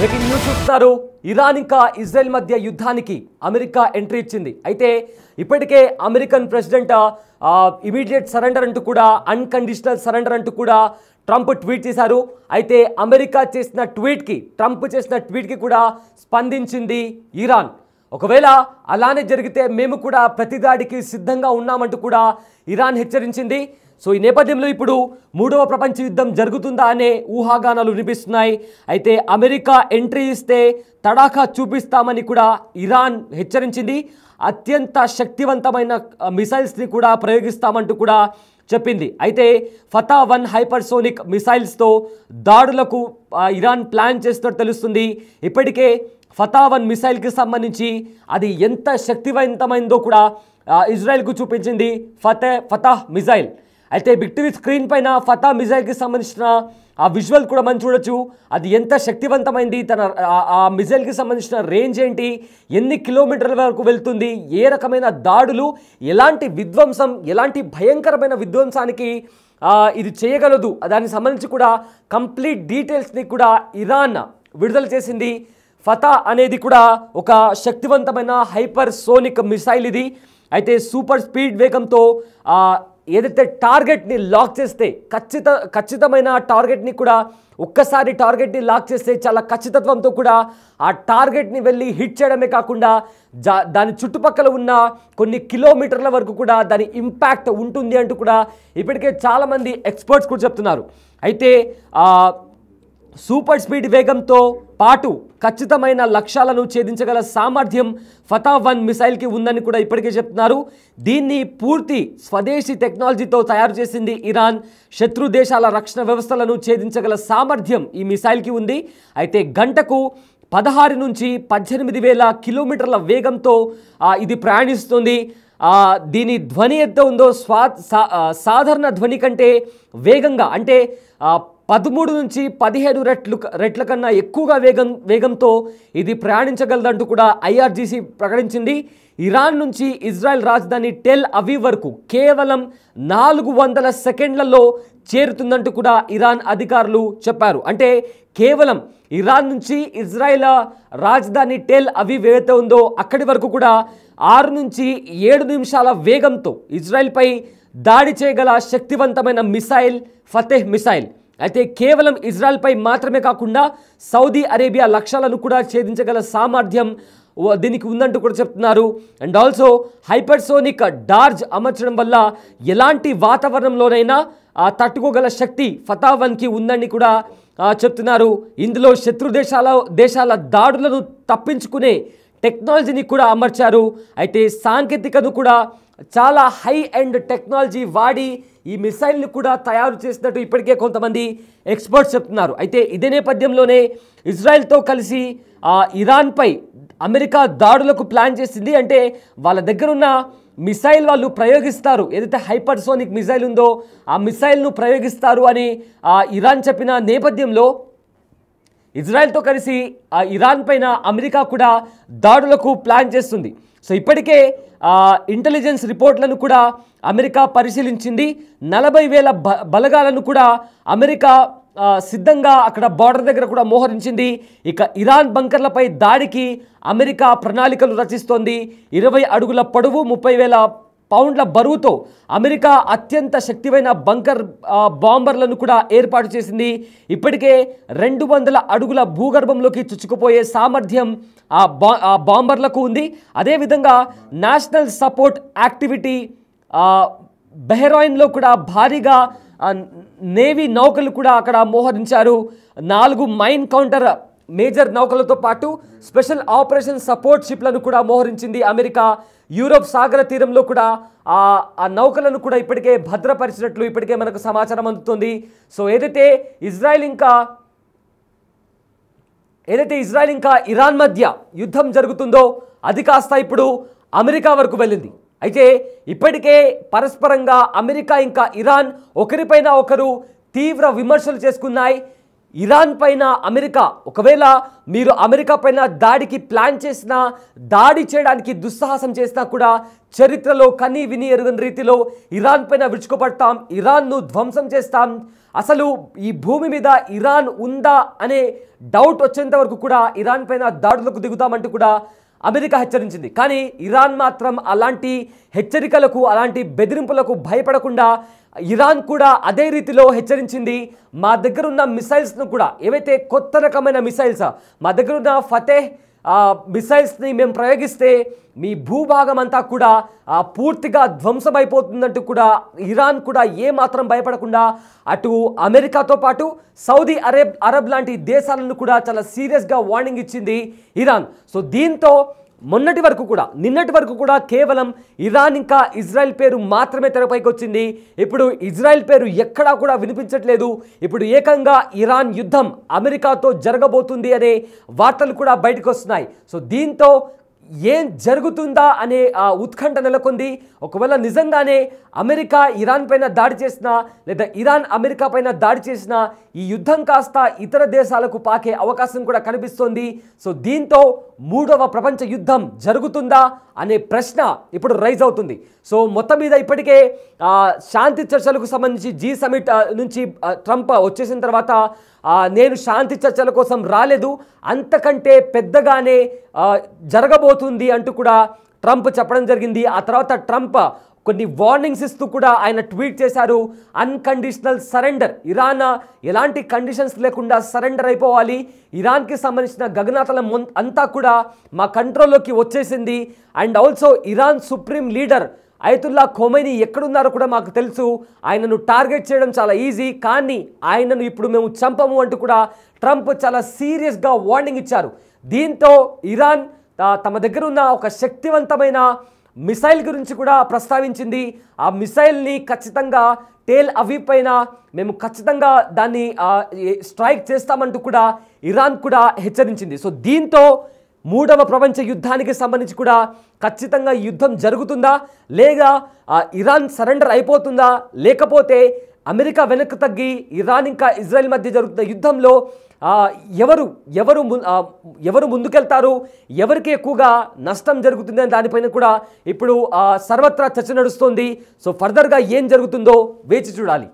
Breaking news చూస్తున్నారు. Iran ఇంకా Israel మధ్య యుద్ధానికి అమెరికా ఎంట్రీ ఇచ్చింది. అయితే ఇప్పటికే అమెరికన్ ప్రెసిడెంట్ ఇమీడియట్ సరెండర్ అంటూ కూడా అన్కండిషనల్ సరెండర్ అంటూ కూడా ట్రంప్ ట్వీట్ చేశారు. అయితే అమెరికా చేసిన ట్వీట్కి ట్రంప్ చేసిన ట్వీట్కి కూడా స్పందించింది ఇరాన్. ఒకవేళ అలానే జరిగితే మేము కూడా ప్రతిదాడికి సిద్ధంగా ఉన్నామంటూ కూడా ఇరాన్ హెచ్చరించింది. సో ఈ నేపథ్యంలో ఇప్పుడు మూడవ ప్రపంచ యుద్ధం జరుగుతుందా అనే ఊహాగానాలు వినిపిస్తున్నాయి. అయితే అమెరికా ఎంట్రీ ఇస్తే తడాఖా చూపిస్తామని కూడా ఇరాన్ హెచ్చరించింది. అత్యంత శక్తివంతమైన మిసైల్స్ని కూడా ప్రయోగిస్తామంటూ కూడా చెప్పింది. అయితే ఫతా-1 హైపర్సోనిక్ మిసైల్స్తో దాడులకు ఇరాన్ ప్లాన్ చేస్తున్నట్టు తెలుస్తుంది. ఇప్పటికే ఫతా-1 మిసైల్కి సంబంధించి అది ఎంత శక్తివంతమైందో కూడా ఇజ్రాయెల్కు చూపించింది ఫతా మిసైల్. అయితే బిగ్ టీవీ స్క్రీన్ పైన ఫతా మిసైల్కి సంబంధించిన ఆ విజువల్ కూడా మనం చూడొచ్చు. అది ఎంత శక్తివంతమైంది, తన ఆ మిసైల్కి సంబంధించిన రేంజ్ ఏంటి, ఎన్ని కిలోమీటర్ల వరకు వెళ్తుంది, ఏ రకమైన దాడులు, ఎలాంటి విధ్వంసం, ఎలాంటి భయంకరమైన విధ్వంసానికి ఇది చేయగలదు, దానికి సంబంధించి కూడా కంప్లీట్ డీటెయిల్స్ని కూడా ఇరాన్ విడుదల చేసింది. ఫతా అనేది కూడా ఒక శక్తివంతమైన హైపర్ సోనిక్ మిసైల్ ఇది. అయితే సూపర్ స్పీడ్ వేగంతో ఏదైతే టార్గెట్ని లాక్ చేస్తే ఖచ్చితమైన టార్గెట్ని కూడా ఒక్కసారి టార్గెట్ని లాక్ చేస్తే చాలా ఖచ్చితత్వంతో కూడా ఆ టార్గెట్ని వెళ్ళి హిట్ చేయడమే కాకుండా దాని చుట్టుపక్కల ఉన్న కొన్ని కిలోమీటర్ల వరకు కూడా దాని ఇంపాక్ట్ ఉంటుంది అంటూ కూడా ఇప్పటికే చాలామంది ఎక్స్పర్ట్స్ కూడా చెప్తున్నారు. అయితే సూపర్ స్పీడ్ వేగంతో పాటు ఖచ్చితమైన లక్ష్యాలను ఛేదించగల సామర్థ్యం ఫతా-1 మిసైల్కి ఉందని కూడా ఇప్పటికే చెప్తున్నారు. దీన్ని పూర్తి స్వదేశీ టెక్నాలజీతో తయారు చేసింది ఇరాన్. శత్రు దేశాల రక్షణ వ్యవస్థలను ఛేదించగల సామర్థ్యం ఈ మిసైల్కి ఉంది. అయితే గంటకు 16 నుంచి 18,000 కిలోమీటర్ల వేగంతో ఇది ప్రయాణిస్తుంది. దీని ధ్వని ఎంత ఉందో సాధారణ ధ్వని కంటే వేగంగా, అంటే 13 నుంచి 15 రెట్ల కన్నా ఎక్కువగా వేగంతో ఇది ప్రయాణించగలదంటూ కూడా ఐఆర్జీసీ ప్రకటించింది. ఇరాన్ నుంచి ఇజ్రాయెల్ రాజధాని టెల్ అవీవ్ వరకు కేవలం 400 సెకండ్లలో చేరుతుందంటూ కూడా ఇరాన్ అధికారులు చెప్పారు. అంటే కేవలం ఇరాన్ నుంచి ఇజ్రాయెల్ రాజధాని టెల్ అవీవ్ ఏదైతే ఉందో అక్కడి వరకు కూడా 6 నుంచి 7 నిమిషాల వేగంతో ఇజ్రాయెల్పై దాడి చేయగల శక్తివంతమైన మిసైల్ ఫతేహ్ మిసైల్. అయితే కేవలం ఇజ్రాయెల్పై మాత్రమే కాకుండా సౌదీ అరేబియా లక్ష్యాలను కూడా ఛేదించగల సామర్థ్యం దీనికి ఉందంటూ కూడా చెప్తున్నారు. అండ్ ఆల్సో హైపర్సోనిక్ డార్జ్ అమర్చడం వల్ల ఎలాంటి వాతావరణంలోనైనా తట్టుకోగల శక్తి ఫతా-1కి ఉందని కూడా చెప్తున్నారు. ఇందులో శత్రు దేశాల దాడులను తప్పించుకునే టెక్నాలజీని కూడా అమర్చారు. అయితే సాంకేతికతను కూడా చాలా హై ఎండ్ టెక్నాలజీ వాడి ఈ మిసైల్ని కూడా తయారు చేసినట్టు ఇప్పటికే కొంతమంది ఎక్స్పర్ట్స్ చెప్తున్నారు. అయితే ఇదే నేపథ్యంలోనే ఇజ్రాయెల్తో కలిసి ఇరాన్పై అమెరికా దాడులకు ప్లాన్ చేసింది. అంటే వాళ్ళ దగ్గర ఉన్న మిసైల్ వాళ్ళు ప్రయోగిస్తారు, ఏదైతే హైపర్సోనిక్ మిసైల్ ఉందో ఆ మిసైల్ను ప్రయోగిస్తారు అని ఇరాన్ చెప్పిన నేపథ్యంలో ఇజ్రాయెల్తో కలిసి ఇరాన్ పైన అమెరికా కూడా దాడులకు ప్లాన్ చేస్తుంది. సో ఇప్పటికే ఇంటెలిజెన్స్ రిపోర్ట్లను కూడా అమెరికా పరిశీలించింది. 40,000 బలగాలను కూడా అమెరికా సిద్ధంగా అక్కడ బార్డర్ దగ్గర కూడా మోహరించింది. ఇక ఇరాన్ బంకర్లపై దాడికి అమెరికా ప్రణాళికలు రచిస్తోంది. 20 అడుగుల పొడవు 30,000 పౌండ్ల బరువుతో అమెరికా అత్యంత శక్తివైన బంకర్ బాంబర్లను కూడా ఏర్పాటు చేసింది. ఇప్పటికే 200 అడుగుల భూగర్భంలోకి చుచ్చుకుపోయే సామర్థ్యం ఆ బాంబర్లకు ఉంది. అదేవిధంగా నేషనల్ సపోర్ట్ యాక్టివిటీ బెహ్రెయిన్లో కూడా భారీగా నేవీ నౌకలు కూడా అక్కడ మోహరించారు. 4 మైన్ కౌంటర్ మేజర్ నౌకలతో పాటు స్పెషల్ ఆపరేషన్ సపోర్ట్ షిప్లను కూడా మోహరించింది అమెరికా. యూరోప్ సాగర తీరంలో కూడా ఆ నౌకలను కూడా ఇప్పటికే భద్రపరిచినట్లు ఇప్పటికే మనకు సమాచారం అందుతుంది. సో ఏదైతే ఇజ్రాయెల్ ఇంకా ఇరాన్ మధ్య యుద్ధం జరుగుతుందో అది కాస్త ఇప్పుడు అమెరికా వరకు వెళ్ళింది. అయితే ఇప్పటికే పరస్పరంగా అమెరికా ఇంకా ఇరాన్ ఒకరిపైన ఒకరు తీవ్ర విమర్శలు చేసుకున్నాయి. ఇరాన్ పైన అమెరికా ఒకవేళ మీరు అమెరికా పైన దాడికి ప్లాన్ చేసినా, దాడి చేయడానికి దుస్సాహసం చేసినా కూడా చరిత్రలో కని విని ఎరుగని రీతిలో ఇరాన్ పైన విరుచుకుపడతాం, ఇరాన్ను ధ్వంసం చేస్తాం. అసలు ఈ భూమి మీద ఇరాన్ ఉందా అనే డౌట్ వచ్చేంత వరకు కూడా ఇరాన్ పైన దాడులకు దిగుతామంటూ కూడా అమెరికా హెచ్చరించింది. కానీ ఇరాన్ మాత్రం అలాంటి హెచ్చరికలకు, అలాంటి బెదిరింపులకు భయపడకుండా ఇరాన్ కూడా అదే రీతిలో హెచ్చరించింది. మా దగ్గర ఉన్న మిసైల్స్ను కూడా, ఏవైతే కొత్త రకమైన మిసైల్స్, మా దగ్గర ఉన్న ఫతేహ్ మిసైల్స్ని మేము ప్రయోగిస్తే మీ భూభాగం అంతా కూడా పూర్తిగా ధ్వంసమైపోతుందంటూ కూడా ఇరాన్ కూడా ఏమాత్రం భయపడకుండా అటు అమెరికాతో పాటు సౌదీ అరబ్ లాంటి దేశాలను కూడా చాలా సీరియస్గా వార్నింగ్ ఇచ్చింది ఇరాన్. సో దీంతో నిన్నటి వరకు కూడా కేవలం ఇరాన్ ఇంకా ఇజ్రాయెల్ పేరు మాత్రమే తెరపైకి వచ్చింది. ఇప్పుడు ఇజ్రాయెల్ పేరు ఎక్కడా కూడా వినిపించట్లేదు. ఇప్పుడు ఏకంగా ఇరాన్ యుద్ధం అమెరికాతో జరగబోతుంది అనే వార్తలు కూడా బయటకు వస్తున్నాయి. సో దీంతో ఏం జరుగుతుందా అనే ఉత్కంఠ నెలకొంది. ఒకవేళ నిజంగానే అమెరికా ఇరాన్ పైన దాడి చేసినా, లేదా ఇరాన్ అమెరికా పైన దాడి చేసినా ఈ యుద్ధం కాస్త ఇతర దేశాలకు పాకే అవకాశం కూడా కనిపిస్తోంది. సో దీంతో మూడవ ప్రపంచ యుద్ధం జరుగుతుందా అనే ప్రశ్న ఇప్పుడు రైజ్ అవుతుంది. సో మొత్తం మీద ఇప్పటికే శాంతి చర్చలకు సంబంధించి జీ సమిట్ నుంచి ట్రంప్ వచ్చేసిన తర్వాత నేను శాంతి చర్చల కోసం రాలేదు, అంతకంటే పెద్దగానే జరగబోతుంది అంటూ కూడా ట్రంప్ చెప్పడం జరిగింది. ఆ తర్వాత ట్రంప్ కొన్ని వార్నింగ్స్ ఇస్తూ కూడా ఆయన ట్వీట్ చేశారు. అన్కండిషనల్ సరెండర్, ఇరాన్ ఎలాంటి కండిషన్స్ లేకుండా సరెండర్ అయిపోవాలి, ఇరాన్కి సంబంధించిన గగనతలం అంతా కూడా మా కంట్రోల్లోకి వచ్చేసింది. And also Iran supreme leader Ayatollah Khomeini ఎక్కడున్నారో కూడా మాకు తెలుసు, ఆయనను టార్గెట్ చేయడం చాలా ఈజీ, కానీ ఆయనను ఇప్పుడు మేము చంపము అంటూ కూడా ట్రంప్ చాలా సీరియస్గా వార్నింగ్ ఇచ్చారు. దీంతో ఇరాన్ తమ దగ్గర ఉన్న ఒక శక్తివంతమైన మిసైల్ గురించి కూడా ప్రస్తావించింది. ఆ మిసైల్ని ఖచ్చితంగా టెల్ అవీవ్ పైన మేము ఖచ్చితంగా దాన్ని స్ట్రైక్ చేస్తామంటూ కూడా ఇరాన్ కూడా హెచ్చరించింది. సో దీంతో మూడవ ప్రపంచ యుద్ధానికి సంబంధించి కూడా ఖచ్చితంగా యుద్ధం జరుగుతుందా, లేక ఇరాన్ సరెండర్ అయిపోతుందా, లేకపోతే అమెరికా వెనక్కి తగ్గి ఇరాన్ ఇంకా ఇజ్రాయెల్ మధ్య జరుగుతున్న యుద్ధంలో ఎవరు ముందుకెళ్తారు, ఎవరికి ఎక్కువగా నష్టం జరుగుతుంది అని దానిపైన కూడా ఇప్పుడు సర్వత్రా చర్చ నడుస్తోంది. సో ఫర్దర్గా ఏం జరుగుతుందో వేచి చూడాలి.